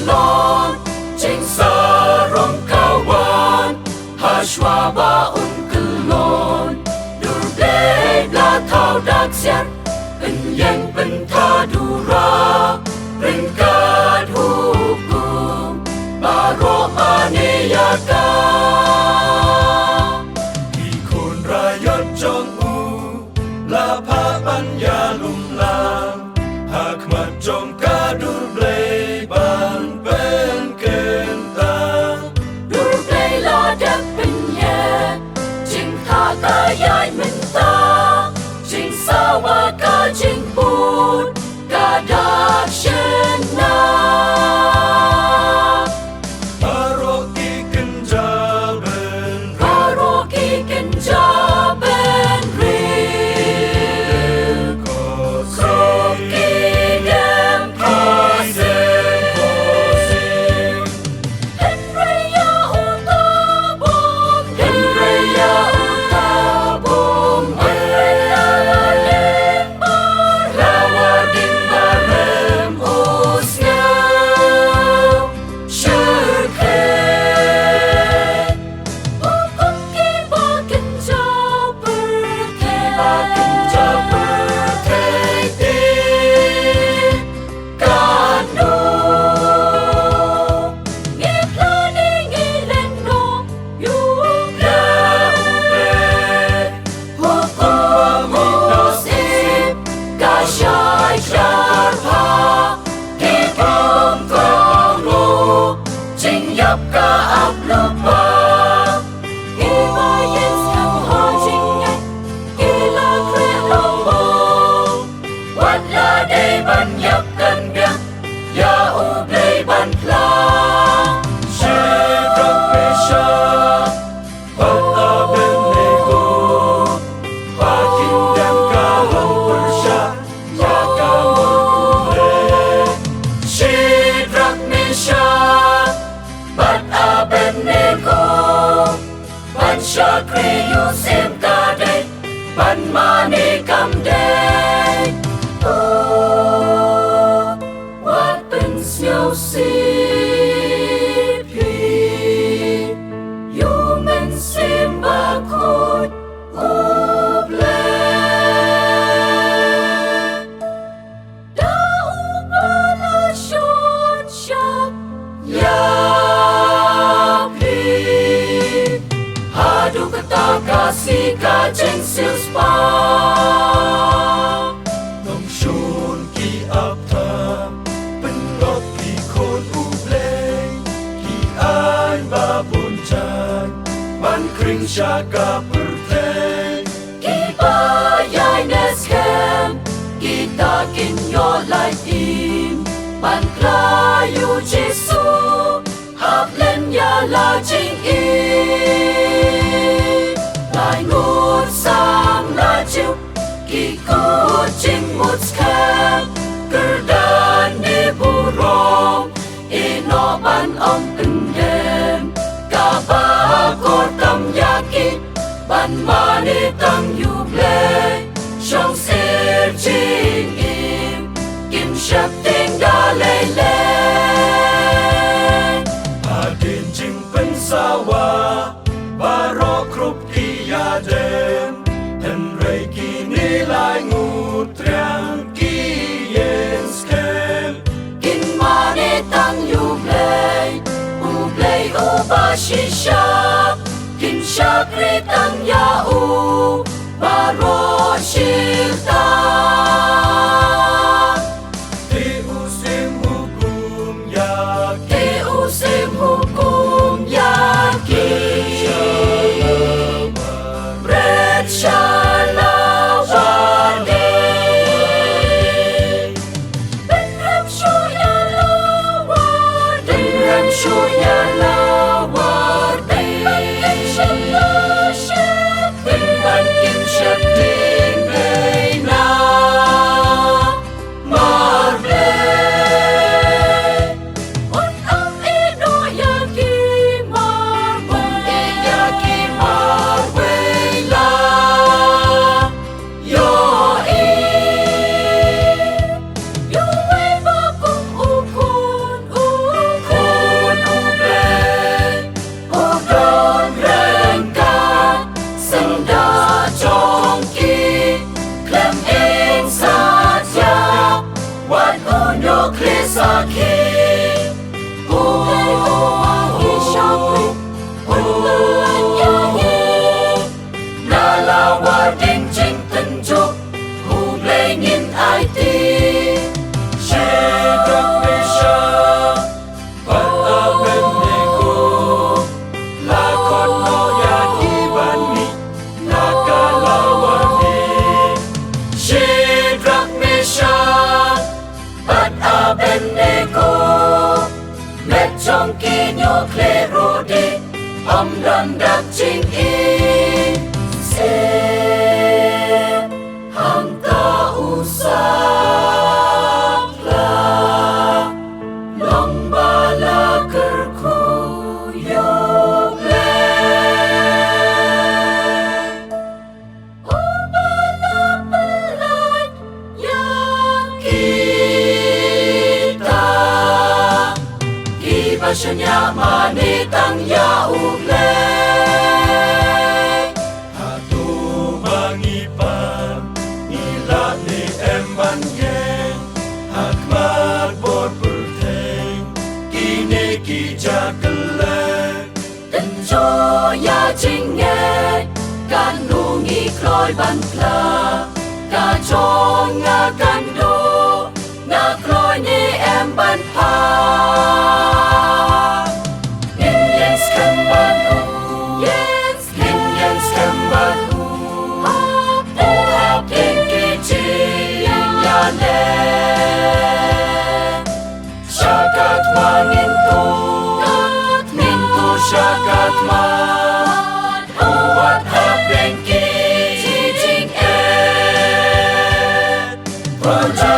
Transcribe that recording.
lon Jing sarong kawan Hashwa baun kelon Durblay bla thao dak sian Penyeng pentadura Ringkat hukum Barok maneyaka Ikun rakyat jong Lapa panya lumlang Hakmat jong kadur blay ban pen kentang Dur blay ladak penye Jing tha kayai mentang Jing sawa ka jing put Kadak shena Paroki kenjaben Paroki kenjaben Kriyu sim kadai ban mani kam day what pins yo sipi human sim bakut uble da ubala shon shak Kasih kajeng silspa Nong shun ki aptam Penlot ki kon ubleng Ki an babun chan Man kring syaka perteng Ki bayay neskem Kita kinyo lai tim Man klayu Jesu Haplen ya la jing Lai ngut Samla Jiw Kikut jingmut skem Kerdan di burong Inoban om pendem Kaba kortam yakin Ban mani tang yuble Shong sir jing im Kim shep ting da lei lei Adin jing pensawa Barok krup dem Ten reiki nilai ngutriang kien skem Kin mani tang yublay Ublay uba shisha Kin syakri tang yau Baro shilta Ti usim hukum yakin Ti usim hukum yakin Shakti sakhi Nalawa ding jing tenjuk Hublay ngin IT Shidrak Misha Pat aben nego Lakon no yaki bani Nakalawa di Shidrak Misha Pat aben nego Met jong kinyo klero di Om dan dak jing hang ta usapla long bala kerku yoble bala belai yang kita gibasnya mani tang ya uble ya chính nghe can nu nghi khôi ban pla ca cho nga can đô nga khôi ni em ban pa Indians come ban hu yes Indians come ban hu hap in ki chi ya le shakat mangin tu shakat ma Uwat hapeng ki jing Project